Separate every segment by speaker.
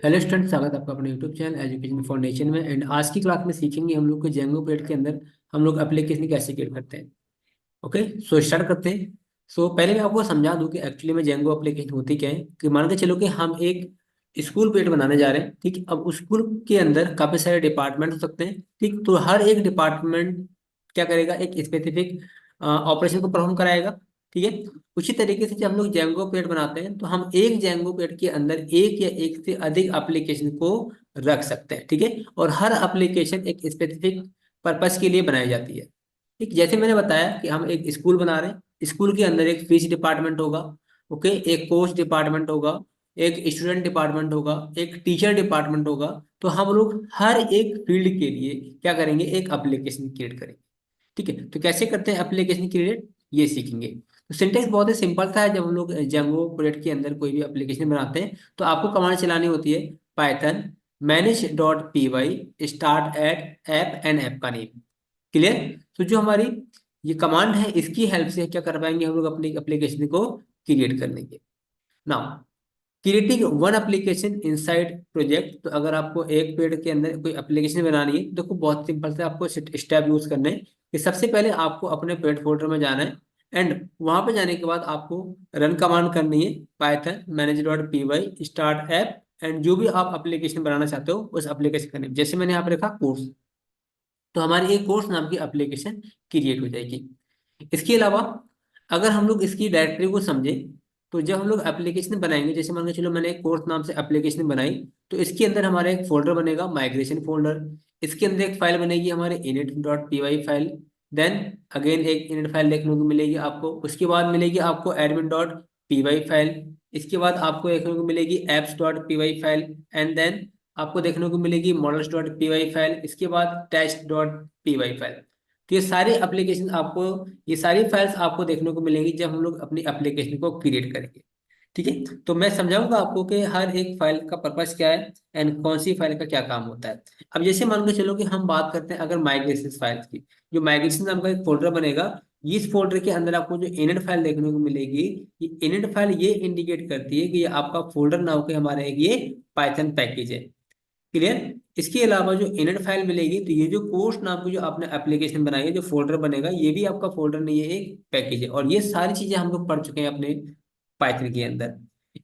Speaker 1: Hello student, स्वागत है आपका अपने यूट्यूब चैनल एजुकेशन फाउंडेशन में। एंड आज की क्लास में सीखेंगे हम लोग को जेंगो पेड के अंदर हम लोग एप्लीकेशन कैसे क्रिएट करते हैं। ओके, सो स्टार्ट करते हैं। सो पहले मैं आपको समझा दूं कि एक्चुअली में जेंगो एप्लीकेशन होती क्या है। कि मान के चलो कि हम एक स्कूल पेड बनाने जा रहे हैं। ठीक है, अब उस स्कूल के अंदर काफी सारे डिपार्टमेंट हो सकते हैं। ठीक, तो हर एक डिपार्टमेंट क्या करेगा, एक स्पेसिफिक ऑपरेशन को परफॉर्म कराएगा। ठीक है, उसी तरीके से जब हम लोग जेंगो पेड बनाते हैं तो हम एक जेंगो पेड के अंदर एक या एक से अधिक एप्लीकेशन को रख सकते हैं। ठीक है, और हर एप्लीकेशन एक स्पेसिफिक पर्पस के लिए बनाई जाती है। ठीक, जैसे मैंने बताया कि हम एक स्कूल बना रहे हैं। स्कूल के अंदर एक फीस डिपार्टमेंट होगा। ओके, एक कोच डिपार्टमेंट होगा, एक स्टूडेंट डिपार्टमेंट होगा, एक टीचर डिपार्टमेंट होगा। तो हम लोग हर एक फील्ड के लिए क्या करेंगे, एक एप्लीकेशन क्रिएट करेंगे। ठीक है, तो कैसे करते हैं एप्लीकेशन क्रिएट, ये सीखेंगे। तो सिंटेक्स बहुत ही सिंपल सा है। जब हम लोग जेंगो प्रोजेक्ट के अंदर कोई भी एप्लीकेशन बनाते हैं तो आपको कमांड चलानी होती है Python manage.py start at app and app का नेम। क्लियर। तो जो हमारी ये कमांड है, इसकी हेल्प से क्या कर पाएंगे हम लोग, अपनी एप्लीकेशन को क्रिएट कर लेंगे। Now, creating one application inside project. तो अगर आपको एक पेड़ के अंदर कोई एप्लीकेशन बनानी है तो देखो बहुत सिंपल से आपको स्टेप यूज करने हैं। कि सबसे पहले आपको अपने पेड फोल्डर में जाना है। एंड वहां पे जाने के बाद आपको रन कमांड करनी है Python manage.py start app. And जो भी आप एप्लीकेशन बनाना चाहते हो उस एप्लीकेशन का नेम, जैसे मैंने यहाँ पे रखा कोर्स, तो हमारी एक कोर्स नाम की एप्लीकेशन क्रिएट हो जाएगी। इसके अलावा अगर हम लोग इसकी डायरेक्टरी को समझें, तो जब हम लोग एप्लीकेशन बनाएंगे, जैसे मान के चलो मैंने एक कोर्स नाम से एप्लीकेशन बनाई, तो इसके अंदर हमारा एक फोल्डर बनेगा माइग्रेशन फोल्डर। इसके अंदर एक फाइल बनेगी हमारी init.py फाइल। देन अगेन एक इनिट फाइल देखने को मिलेगी आपको। उसके बाद मिलेगी आपको admin.py फाइल। इसके बाद आपको देखने को मिलेगी apps.py फाइल। एंड देन आपको देखने को मिलेगी models.py फाइल। इसके बाद test.py फाइल। तो ये सारे एप्लीकेशन आपको, ये सारी फाइल्स आपको देखने को मिलेंगी जब हम लोग अपनी एप्लीकेशन को क्रिएट करेंगे। ठीक है, तो मैं समझाऊंगा आपको कि हर एक फाइल का पर्पस क्या है एंड कौन सी फाइल का क्या काम होता है। अब जैसे मान के चलो कि हम बात करते हैं अगर माइग्रेशन फाइल्स की। जो माइग्रेशन नाम का एक फोल्डर बनेगा, इस फोल्डर के अंदर आपको जो इनिट फाइल देखने को मिलेगी, ये इनिट फाइल ये इंडिकेट करती है कि ये आपका फोल्डर ना होकर हमारा एक ये पाइथन पैकेज है। क्लियर। इसके अलावा जो इनर फाइल मिलेगी, तो ये जो कोर्स नाम की जो आपने एप्लीकेशन बनाई है, जो फोल्डर बनेगा, ये भी आपका फोल्डर नहीं है, एक पैकेज है। और ये सारी चीजें हम लोग पढ़ चुके हैं अपने पाइथन के अंदर।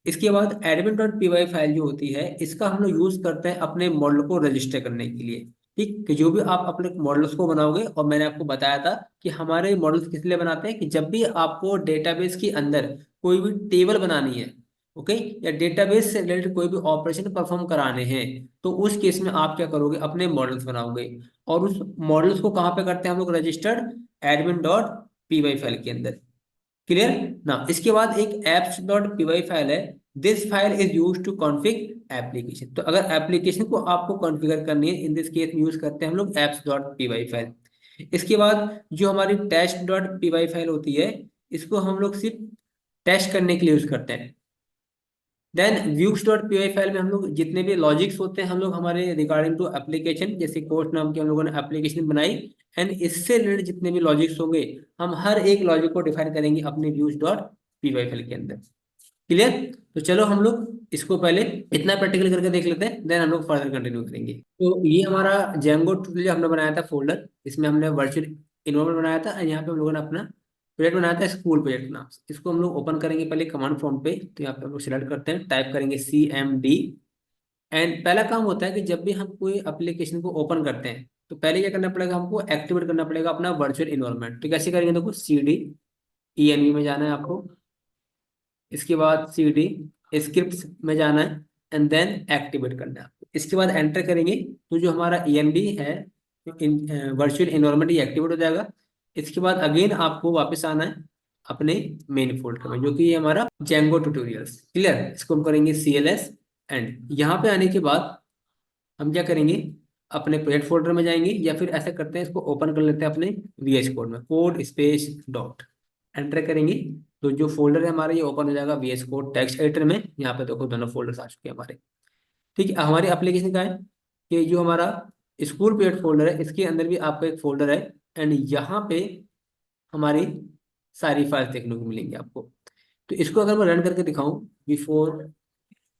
Speaker 1: इसके बाद admin.py फाइल जो होती है, इसका हम लोग यूज करते हैं अपने मॉडल को रजिस्टर करने के लिए। ठीक, कि जो भी आप अपने मॉडल्स को बनाओगे, और मैंने आपको बताया था कि हमारे मॉडल्स किस लिए बनाते हैं, कि जब भी आपको डेटाबेस के अंदर कोई भी टेबल बनानी है, ओके, या डेटाबेस से रिलेटेड कोई भी ऑपरेशन परफॉर्म कराने हैं, तो उस केस में आप क्या करोगे, अपने मॉडल्स बनाओगे। और उस मॉडल्स को कहाँ पे करते हैं हम लोग, रजिस्टर्ड admin.py फाइल के अंदर। क्लियर ना। इसके बाद एक apps.py फाइल है। This file is use to config application. तो अगर एप्लीकेशन को आपको कॉन्फ़िगर करनी है, इन दिस केस में यूज करते हैं हम लोग apps.py फाइल। इसके बाद जो हमारी test.py फाइल होती है, इसको हम लोग सिर्फ टेस्ट करने के लिए यूज करते हैं। देन views.py फाइल में हम लोग जितने भी लॉजिक्स होते हैं, हम लोग हमारे रिगार्डिंग टू एप्लीकेशन, जैसे कोर्स नाम की हम लोगों ने एप्लीकेशन बनाई, एंड इससे रिलेटेड जितने भी लॉजिक्स होंगे, हम हर एक लॉजिक को डिफाइन करेंगे अपने views.py फाइल के अंदर। क्लियर। तो चलो हम लोग इसको पहले इतना प्रैक्टिकल करके देख लेते हैं, देन हम लोग फर्दर कंटिन्यू करेंगे। तो ये हमारा जेंगो ट्यूटोरियल हमने बनाया था फोल्डर, इसमें हमने वर्चुअल इन्वायरमेंट बनाया था, और यहाँ पे हम लोगों ने अपना प्रोजेक्ट बनाया था स्कूल प्रोजेक्ट नाम से। इसको हम लोग ओपन करेंगे पहले कमांड प्रॉम्प्ट पे। तो यहाँ पे हम लोग सिलेक्ट करते हैं, टाइप करेंगे CMD। एंड पहला काम होता है कि जब भी हम कोई एप्लीकेशन को ओपन करते हैं, तो पहले क्या करना पड़ेगा, हमको एक्टिवेट करना पड़ेगा अपना वर्चुअल इन्वायरमेंट। तो कैसे करेंगे, देखो CD ENV में जाना है आपको। इसके बाद CD स्क्रिप्ट में जाना है, एंड देन एक्टिवेट करना है आपको। इसके बाद एंटर करेंगे, तो जो हमारा ENV है, वर्चुअल इन्वायरमेंट, ये एक्टिवेट हो जाएगा। इसके बाद अगेन आपको वापस आना है अपने मेन फोल्डर में, जो कि ये हमारा जेंगो ट्यूटोरियल्स। क्लियर। इसको हम करेंगे CLS। एंड यहाँ पे आने के बाद हम क्या करेंगे, अपने प्रोजेक्ट फोल्डर में जाएंगे, या फिर ऐसा करते हैं, इसको ओपन कर लेते हैं अपने VS कोड में, कोड स्पेस डॉट एंटर करेंगे। तो जो फोल्डर है हमारा, ये ओपन हो जाएगा VS कोड टेक्स्ट एडिटर में। यहाँ पे देखो दोनों फोल्डर्स आ चुके हैं हमारे। ठीक है, हमारी एप्लीकेशन का है कि जो हमारा स्कूल प्रोजेक्ट फोल्डर है, इसके अंदर भी आपका एक फोल्डर है। एंड यहाँ पे हमारी सारी फाइल्स देखने को मिलेंगी आपको। तो इसको अगर मैं रन करके दिखाऊं, बिफोर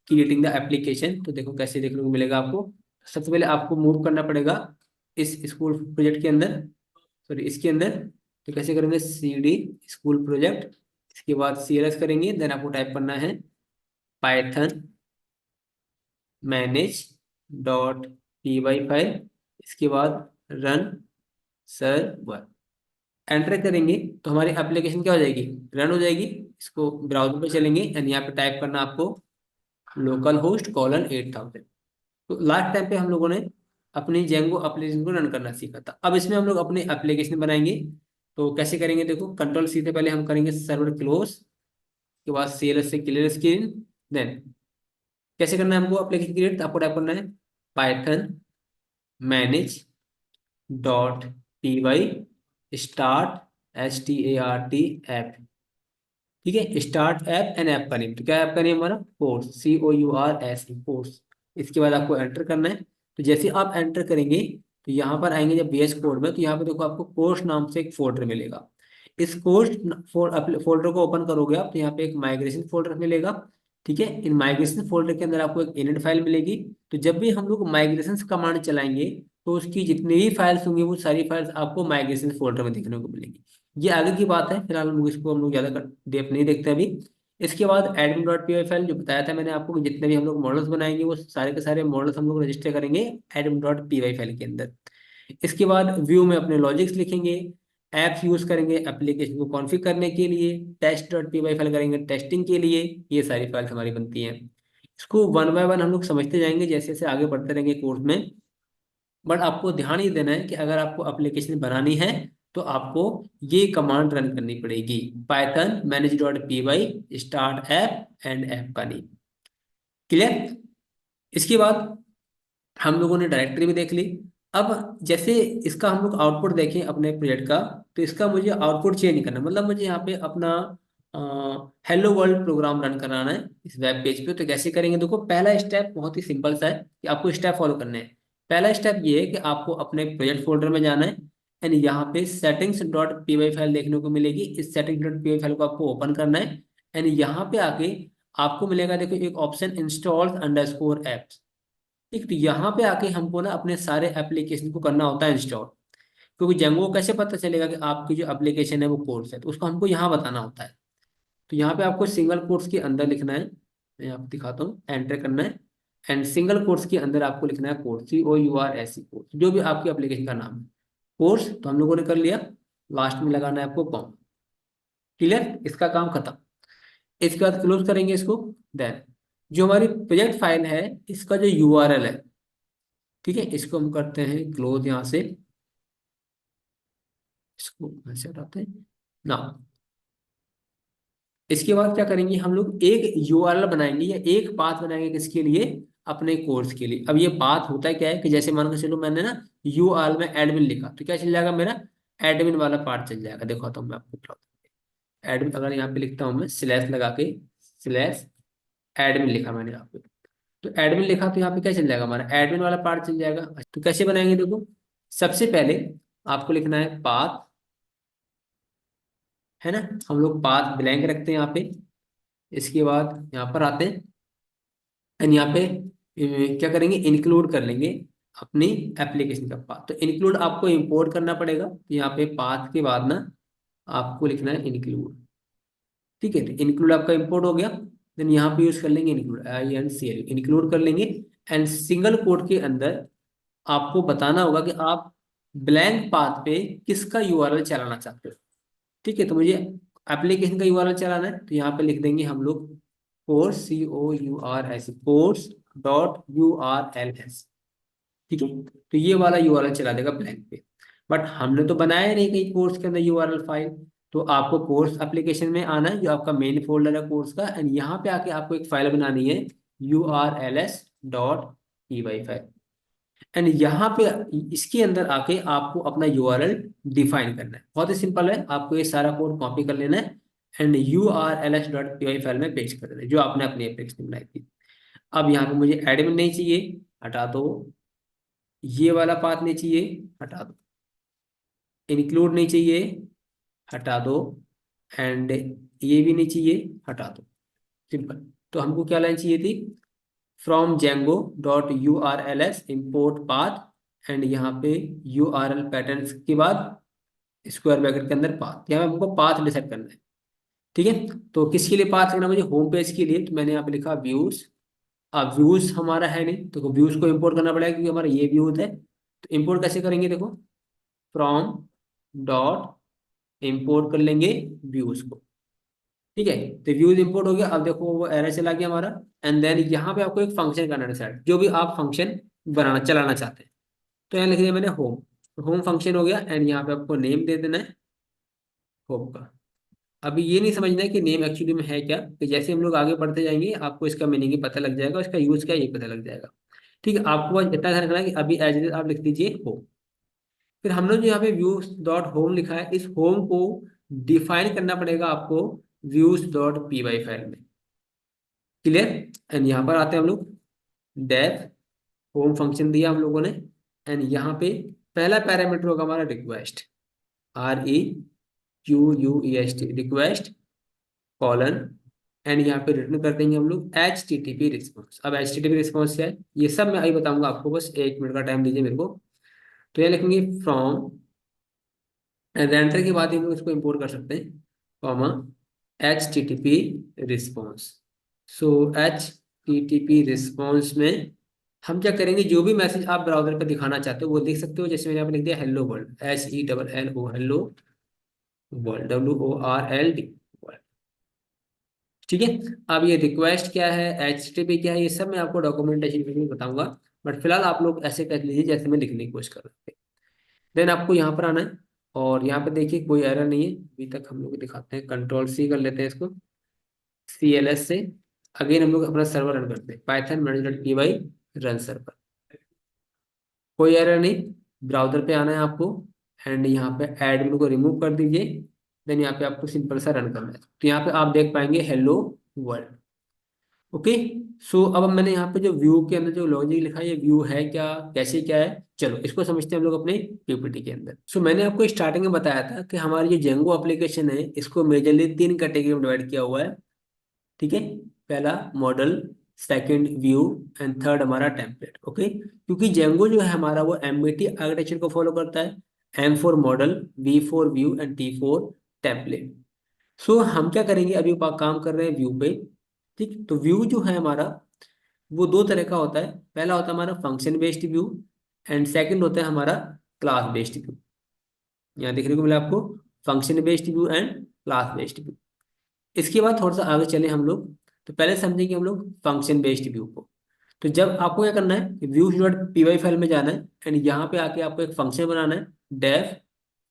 Speaker 1: क्रिएटिंग द एप्लीकेशन। तो देखो कैसे देखने को मिलेगा आपको। सबसे पहले आपको मूव करना पड़ेगा इस स्कूल प्रोजेक्ट के अंदर, सॉरी इसके अंदर। तो कैसे करेंगे, सी डी स्कूल प्रोजेक्ट, इसके बाद CLS करेंगे, देन आपको टाइप करना है Python manage dot py file, इसके बाद रन सर्वर, एंटर करेंगे तो हमारी एप्लीकेशन क्या हो जाएगी, रन हो जाएगी। इसको ब्राउजर पे चलेंगे एंड यहाँ पे टाइप करना आपको लोकल होस्ट कॉलन 8000। तो लास्ट टाइम पे हम लोगों ने अपनी जेंगो एप्लीकेशन को रन करना सीखा था। अब इसमें हम लोग अपनी एप्लीकेशन बनाएंगे। तो कैसे करेंगे, देखो कंट्रोल सी से पहले हम करेंगे सर्वर क्लोज, के बाद CLS से क्लियर स्क्रीन। देन कैसे करना है हमको एप्लीकेशन क्रिएट, तो आपको टाइप करना है Python manage dot py start START ठीक है, स्टार्ट ऐप एंड ऐप का नेम। तो क्या ऐप का नेम हमारा, कोर्स, COURS कोर्स। इसके बाद आपको एंटर करना है। तो जैसे आप एंटर करेंगे तो यहाँ पर आएंगे जब VS कोड में, तो यहाँ पे देखो आपको कोर्स नाम से एक फोल्डर मिलेगा। इस कोर्स फोल्डर को ओपन करोगे आप तो यहाँ पे एक माइग्रेशन फोल्डर मिलेगा। ठीक है, इन माइग्रेशन फोल्डर के अंदर आपको एक इनिट फाइल मिलेगी। तो जब भी हम लोग माइग्रेशन कमांड चलाएंगे तो उसकी जितनी भी फाइल्स होंगी वो सारी फाइल्स आपको माइग्रेशन फोल्डर में देखने को मिलेंगी। ये आगे की बात है, फिलहाल हम लोग इसको हम लोग ज्यादा डेप नहीं देखते अभी। इसके बाद एडमिन डॉट पी फाइल जो बताया था मैंने आपको कि जितने भी हम लोग मॉडल्स बनाएंगे वो सारे के सारे मॉडल्स हम लोग रजिस्टर करेंगे एडमिन डॉट पी फाइल के अंदर। इसके बाद व्यू में अपने लॉजिक्स लिखेंगे, ऐप्स यूज करेंगे एप्लीकेशन को कॉन्फ़िगर करने के लिए, टेस्ट डॉट पी फाइल करेंगे टेस्टिंग के लिए। ये सारी फाइल्स हमारी बनती हैं। इसको वन बाय वन हम लोग समझते जाएंगे जैसे जैसे आगे बढ़ते रहेंगे कोर्स में। बट आपको ध्यान ये देना है कि अगर आपको एप्लीकेशन बनानी है तो आपको ये कमांड रन करनी पड़ेगी, Python manage dot py start app and app का नेम। क्लियर। इसके बाद हम लोगों ने डायरेक्टरी भी देख ली। अब जैसे इसका हम लोग आउटपुट देखें अपने प्रोजेक्ट का, तो इसका मुझे आउटपुट चेंज करना है। मतलब मुझे यहाँ पे अपना हेलो वर्ल्ड प्रोग्राम रन कराना है इस वेब पेज पे। तो कैसे करेंगे, देखो पहला स्टेप बहुत ही सिंपल सा है कि आपको स्टेप फॉलो करने हैं। पहला स्टेप ये है कि आपको अपने प्रोजेक्ट फोल्डर में जाना है एंड यहाँ पे सेटिंग्स डॉट py फाइल देखने को मिलेगी। इस सेटिंग्स डॉट py फाइल को आपको ओपन करना है एंड यहाँ पे आके आपको मिलेगा देखो एक ऑप्शन इंस्टॉल अंडरस्कोर एप्स। ठीक, तो यहाँ पे आके हमको ना अपने सारे एप्लीकेशन को करना होता है इंस्टॉल। क्योंकि जेंगो को कैसे पता चलेगा कि आपकी जो एप्लीकेशन है वो कोर्स है, तो उसको हमको यहाँ बताना होता है। तो यहाँ पे आपको सिंगल कोर्स के अंदर लिखना है, मैं आपको दिखाता हूँ, एंटर करना है एंड सिंगल कोर्स के अंदर आपको लिखना है कोर्स, COURS कोर्स, जो भी आपकी एप्लीकेशन का नाम है कोर्स। तो हम लोगों ने कर लिया, लास्ट में लगाना है आपको कॉम। क्लियर, इसका काम खत्म। इसके बाद क्लोज करेंगे इसको। देन जो हमारी प्रोजेक्ट फाइल है इसका जो URL है, ठीक है, इसको हम करते हैं क्लोज यहाँ से, इसको ऐसे हटाते हैं ना। इसके बाद क्या करेंगे हम लोग, एक URL बनाएंगे या एक पाथ बनाएंगे किसके लिए, अपने कोर्स के लिए। अब ये पाथ होता है क्या है कि जैसे मान के चलो मैंने ना URL में एडमिन लिखा तो क्या चल जाएगा, मेरा एडमिन वाला पार्ट चल जाएगा। देखो तो मैं आपको बताता हूँ, एडमिन अगर यहाँ पे लिखता हूँ मैं स्लैश लगा के, स्लैश एडमिन लिखा मैंने यहाँ पे, तो एडमिन लिखा तो यहाँ पे क्या चल जाएगा, हमारा एडमिन वाला पार्ट चल जाएगा। तो कैसे बनाएंगे, देखो सबसे पहले आपको लिखना है पाथ, है ना, हम लोग पाथ ब्लैंक रखते हैं यहाँ पे। इसके बाद यहाँ पर आते हैं एंड यहाँ पे क्या करेंगे, इंक्लूड कर लेंगे अपनी एप्लीकेशन का पाथ। तो इंक्लूड आपको इंपोर्ट करना पड़ेगा, तो यहाँ पे पाथ के बाद ना आपको लिखना है इंक्लूड। ठीक है, तो इंक्लूड आपका इंपोर्ट हो गया। देन यहाँ पे यूज कर लेंगे इंक्लूड, INCLUD इंक्लूड कर लेंगे एंड सिंगल कोट के अंदर आपको बताना होगा कि आप ब्लैंक पाथ पे किसका URL चलाना चाहते हो। ठीक है, तो मुझे एप्लीकेशन का URL चलाना है, तो यहाँ पे लिख देंगे हम लोग course, COURS course dot URLS। ठीक है, तो ये वाला URL चला देगा ब्लैंक पे। बट हमने तो बनाया नहीं कहीं कोर्स के अंदर URL फाइल। तो आपको कोर्स एप्लीकेशन में आना है, जो आपका मेन फोल्डर है कोर्स का, एंड यहाँ पे आके आपको एक फाइल बनानी है URLS dot py file. And यहाँ पे इसके अंदर आके आपको अपना URL डिफाइन करना है। बहुत ही सिंपल है, आपको ये सारा कोड कॉपी कर लेना है and URLS dot py file में पेस्ट कर देना है, जो आपने अपनी एप्लीकेशन बनाई थी। अब यहाँ पे मुझे एडमिन नहीं चाहिए, हटा दो। ये वाला पाथ नहीं चाहिए, हटा दो। इंक्लूड नहीं चाहिए, हटा दो। एंड ये भी नहीं चाहिए, हटा दो। सिंपल। तो हमको क्या लाइन चाहिए थी, from Django dot URLs import path and यहाँ पे URL पैटर्न्स के बाद स्क्वायर ब्रैकेट के अंदर पाथ, यहाँ पे हमको पाथ डिसाइड करना है। ठीक है, तो किसके लिए पाथ लिखना मुझे, होम पेज के लिए, तो मैंने यहाँ पे लिखा व्यूज। अब व्यूज हमारा है नहीं तो व्यूज को इंपोर्ट करना पड़ेगा क्योंकि हमारा ये व्यूज है। तो इंपोर्ट कैसे करेंगे, देखो फ्रॉम डॉट इंपोर्ट कर लेंगे व्यूज को। ठीक है, तो व्यूज इंपोर्ट हो गया। अब देखो वो एरर चला गया हमारा। एंड देन यहाँ पे आपको एक फंक्शन करना है डिसाइड, जो भी आप फंक्शन बनाना चलाना चाहते हैं। तो यहाँ लिख दिया मैंने होम, होम फंक्शन हो गया। एंड यहाँ पे आपको नेम दे देना है होम का। अभी ये नहीं समझना है कि नेम एक्चुअली में है क्या, कि जैसे हम लोग आगे बढ़ते जाएंगे आपको इसका मीनिंग ही पता लग जाएगा, इसका यूज क्या है ये पता लग जाएगा। ठीक है, आपको बस इतना ध्यान रखना है कि अभी एज इट इज आप लिख दीजिए होम। फिर हमने जो यहाँ पे व्यूज डॉट होम लिखा है, इस होम को डिफाइन करना पड़ेगा आपको व्यूज डॉट py फाइल में। क्लियर। एंड यहाँ पर आते हैं हम लोग, डेफ होम फंक्शन दिया हम लोगों ने। एंड यहाँ पे पहला पैरामीटर होगा हमारा request, REQUEST request colon. And यहाँ पे रिटर्न कर देंगे हम लोग HTTP रिस्पॉन्स। अब HTTP रिस्पॉन्स क्या है ये सब मैं अभी बताऊंगा आपको, बस 1 मिनट का टाइम दीजिए मेरे को। तो ये लिखेंगे फ्रॉम, रेंडर के बाद ही हम लोग इसको इंपोर्ट कर सकते हैं, कॉमा HTTP रिस्पॉन्स। सो HTTP रिस्पॉन्स में हम क्या करेंगे, जो भी मैसेज आप ब्राउजर पर दिखाना चाहते हो वो देख सकते हो। जैसे मैंने यहाँ पे लिख दिया hello world, HELLO hello world, WORLD। ठीक है, अब ये रिक्वेस्ट क्या है, HTTP क्या है, ये सब मैं आपको डॉक्यूमेंटेशन में बताऊंगा। बट फिलहाल आप लोग ऐसे कर लीजिए जैसे मैं लिखने की कोशिश कर रहा हूँ। देन आपको यहाँ पर आना है और यहाँ पे देखिए कोई एरर नहीं है अभी तक। हम लोग दिखाते हैं, Ctrl+C कर लेते हैं इसको, CLS से। अगेन हम लोग अपना सर्वर रन करते हैं, पाइथन manage.py रन सर्वर। कोई एरर नहीं। ब्राउजर पे आना है आपको एंड यहाँ पे एडमिन को रिमूव कर दीजिए। देन यहाँ पे आपको सिंपल सा रन करना है, तो यहाँ पे आप देख पाएंगे हेलो वर्ल्ड। ओके। सो अब मैंने यहाँ पे जो व्यू के अंदर जो लॉजिक लिखा है, ये व्यू है क्या, कैसे क्या है, चलो इसको समझते हैं हम लोग अपने PPT के अंदर। सो मैंने आपको स्टार्टिंग में बताया था कि हमारी जो जेंगो एप्लीकेशन है इसको मेजरली 3 कैटेगरी में डिवाइड किया हुआ है। ठीक है, पहला model, second view and third हमारा टेम्पलेट। ओके, क्योंकि जेंगो जो है हमारा वो MBT आर्किटेक्चर को फॉलो करता है, M for model, V for view and T for template. So हम क्या करेंगे, अभी काम कर रहे हैं व्यू पे। ठीक, तो व्यू जो है हमारा वो 2 तरह का होता है। पहला होता है हमारा function based view and second होता है हमारा क्लास बेस्ड व्यू। यहाँ देखने को मिला आपको, function based view and class based view. इसके बाद थोड़ा सा आगे चले हम लोग, तो पहले समझेंगे हम लोग फंक्शन बेस्ड व्यू को। तो जब आपको क्या करना है, व्यूज डॉट py फाइल में जाना है एंड यहाँ पे आके आपको एक फंक्शन बनाना है, डेफ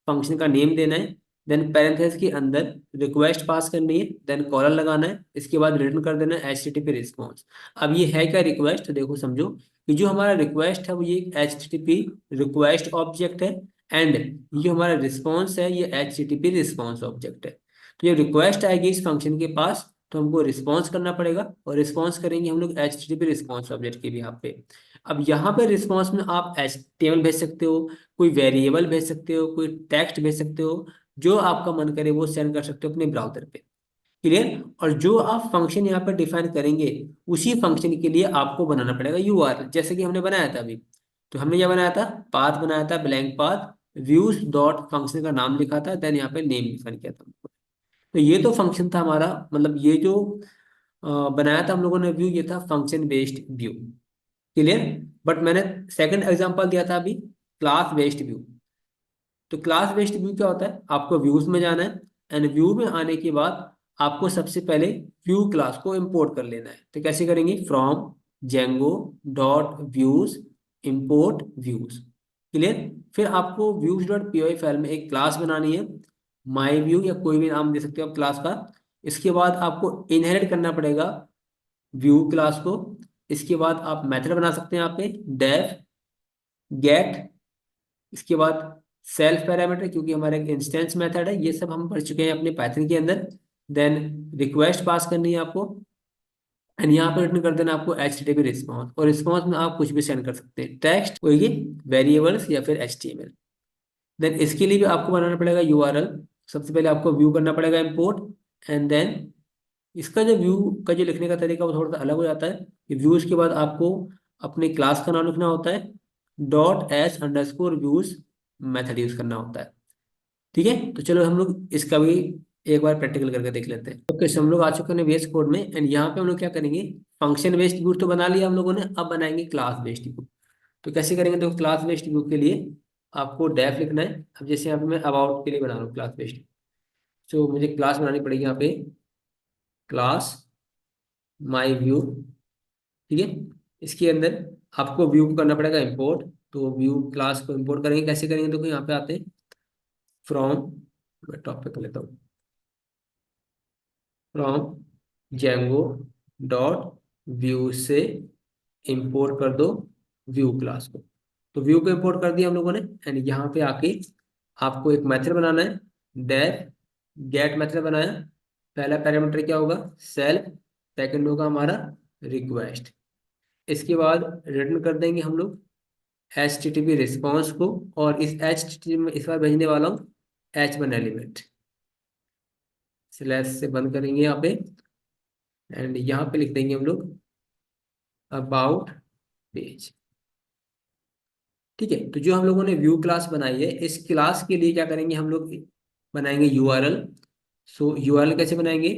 Speaker 1: फंक्शन का नेम देना है। देन पैरेंथेसिस के अंदर रिक्वेस्ट पास करनी है, देन कॉलर लगाना है, इसके बाद रिटर्न कर देना है HTTP रिस्पॉन्स। अब ये है क्या रिक्वेस्ट, तो देखो समझो कि जो हमारा रिक्वेस्ट है वो ये HTTP रिक्वेस्ट ऑब्जेक्ट है। एंड ये हमारा रिस्पॉन्स है, ये HTTP रिस्पॉन्स ऑब्जेक्ट है। तो ये रिक्वेस्ट आएगी इस फंक्शन के पास, तो हमको रिस्पॉन्स करना पड़ेगा और रिस्पॉन्स करेंगे हम लोग HTTP रिस्पॉन्स ऑब्जेक्ट के भी यहाँ पे। अब यहाँ पे रिस्पॉन्स में आप HTML भेज सकते हो, कोई वेरिएबल भेज सकते हो, कोई टेक्स्ट भेज सकते हो, जो आपका मन करे वो सेंड कर सकते हो अपने ब्राउजर पे। क्लियर। और जो आप फंक्शन यहाँ पर डिफाइन करेंगे उसी फंक्शन के लिए आपको बनाना पड़ेगा URL, जैसे कि हमने बनाया था अभी। तो हमने क्या बनाया था, पाथ बनाया था, blank path, views dot function का नाम लिखा था, देन यहाँ पे नेम डिफाइन किया था। तो ये तो फंक्शन था हमारा, मतलब ये जो बनाया था हम लोगों ने व्यू, ये था function based view. Clear. But मैंने सेकंड एग्जांपल दिया था अभी, क्लास बेस्ड व्यू। तो क्लास बेस्ड व्यू क्या होता है, आपको व्यूज में जाना है एंड व्यू में आने के बाद आपको सबसे पहले व्यू क्लास को इंपोर्ट कर लेना है। तो कैसे करेंगे, from Django dot views import views. Clear. फिर आपको व्यूज डॉट py फाइल में एक क्लास बनानी है, माई व्यू या कोई भी नाम दे सकते हो आप क्लास का। इसके बाद आपको इनहेरिट करना पड़ेगा व्यू क्लास को। इसके बाद आप मेथड बना सकते हैं यहाँ पे, डेफ गेट, इसके बाद सेल्फ पैरामीटर, क्योंकि हमारा एक इंस्टेंस मेथड है, ये सब हम पढ़ चुके हैं अपने पाइथन के अंदर। देन रिक्वेस्ट पास करनी है आपको एंड यहाँ पर रिटर्न कर देना आपको HTTP रिस्पॉन्स। और रिस्पॉन्स में आप कुछ भी सेंड कर सकते हैं, टेक्स्ट होगी, वेरिएबल्स या फिर HTML। देन इसके लिए भी आपको बनाना पड़ेगा URL। सबसे पहले आपको व्यू करना पड़ेगा इंपोर्ट एंड देन इसका जो व्यू का जो लिखने का तरीका वो थोड़ा सा अलग हो जाता है कि व्यूज के बाद आपको अपने क्लास का नाम लिखना होता है, dot S underscore views method use करना होता है। ठीक है, तो चलो हम लोग इसका भी एक बार प्रैक्टिकल करके देख लेते हैं। ओके, हम लोग आ चुके हैं VS कोड में, एंड यहाँ पे हम लोग क्या करेंगे, फंक्शन बेस्ड व्यू तो बना लिया हम लोगों ने, अब बनाएंगे क्लास बेस्ड व्यू। तो कैसे करेंगे, तो क्लास बेस्ड व्यू के लिए आपको डेफ लिखना है। अब जैसे यहाँ पे मैं अबाउट के लिए बना रहा हूँ क्लास बेस्ड, तो मुझे क्लास बनानी पड़ेगी यहाँ पे, क्लास माई व्यू। ठीक है, इसके अंदर आपको व्यू को करना पड़ेगा इंपोर्ट। तो व्यू क्लास को इंपोर्ट करेंगे, कैसे करेंगे, तो यहाँ पे आते हैं फ्रॉम, मैं टॉप पे कर लेता हूँ, फ्रॉम जेंगो डॉट व्यू से इंपोर्ट कर दो व्यू क्लास को। तो व्यू को इंपोर्ट कर दिया हम लोगों ने, एंड यहाँ पे आके आपको एक मेथड बनाना है, डेफ गेट मेथड बनाया। पहला पैरामीटर क्या होगा, सेल्फ, सेकंड होगा हमारा रिक्वेस्ट। इसके बाद रिटर्न कर देंगे हम लोग HTTP रिस्पॉन्स को, और इस HTTP में इस बार भेजने वाला हूँ H1 एलिमेंट। स्लैश से बंद करेंगे यहाँ पे, एंड यहाँ पे लिख देंगे हम लोग अबाउट पेज। ठीक है, तो जो हम लोगों ने व्यू क्लास बनाई है, इस क्लास के लिए क्या करेंगे हम लोग, बनाएंगे URL। सो URL कैसे बनाएंगे,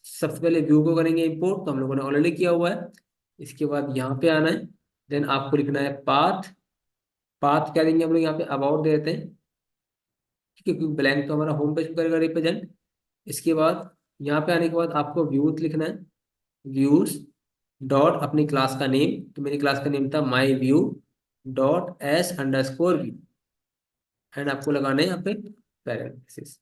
Speaker 1: सबसे पहले व्यू को करेंगे इंपोर्ट, तो हम लोगों ने ऑलरेडी किया हुआ है। इसके बाद यहाँ पे आना है, देन आपको लिखना है पाथ। पाथ क्या देंगे हम लोग यहाँ पे, अबाउट दे देते हैं, ठीक है, क्योंकि ब्लैंक तो हमारा होम पेज करेगा रिप्रेजेंट। इसके बाद यहाँ पे आने के बाद आपको व्यूज लिखना है, व्यूज डॉट अपनी क्लास का नेम, तो मेरी क्लास का नेम था my view dot S underscore view, and आपको लगाना है यहाँ पे पैरेंथेसिस।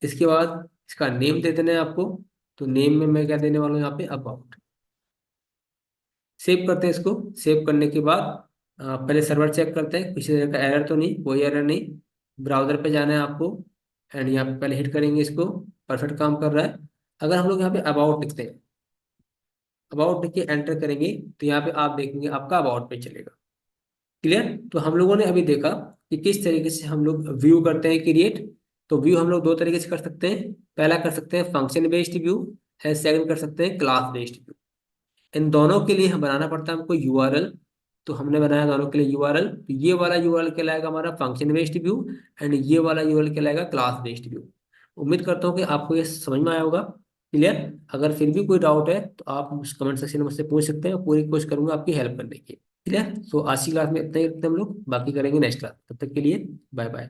Speaker 1: इसके बाद इसका नेम दे देना है आपको, तो नेम में मैं क्या देने वाला हूँ यहाँ पे अबाउट। सेव करते हैं इसको। सेव करने के बाद पहले सर्वर चेक करते हैं किसी तरह का एरर तो नहीं, कोई एरर नहीं। ब्राउजर पे जाना है आपको, एंड यहाँ पे पहले हिट करेंगे इसको, परफेक्ट काम कर रहा है। अगर हम लोग यहाँ पे अबाउट लिखते हैं, अबाउट लिख के एंटर करेंगे, तो यहाँ पे आप देखेंगे आपका अबाउट पे चलेगा। क्लियर, तो हम लोगों ने अभी देखा कि किस तरीके से हम लोग व्यू करते हैं क्रिएट। तो व्यू हम लोग दो तरीके से कर सकते हैं, पहला कर सकते हैं फंक्शन बेस्ड व्यू, है सेकंड कर सकते हैं क्लास बेस्ड व्यू। इन दोनों के लिए हम बनाना पड़ता है हमको URL। तो हमने बनाया दोनों के लिए URL, तो ये वाला URL कहलाएगा हमारा फंक्शन बेस्ड व्यू, एंड ये वाला URL कहलाएगा क्लास बेस्ड व्यू। उम्मीद करता हूँ कि आपको ये समझ में आया होगा। क्लियर, अगर फिर भी कोई डाउट है तो आप कमेंट सेक्शन में मुझसे पूछ सकते हैं, और पूरी कोशिश करूंगा आपकी हेल्प करने की। क्लियर, तो आज की क्लास में इतना ही रखते हैं हम लोग, बाकी करेंगे नेक्स्ट क्लास। तब तक के लिए बाय बाय।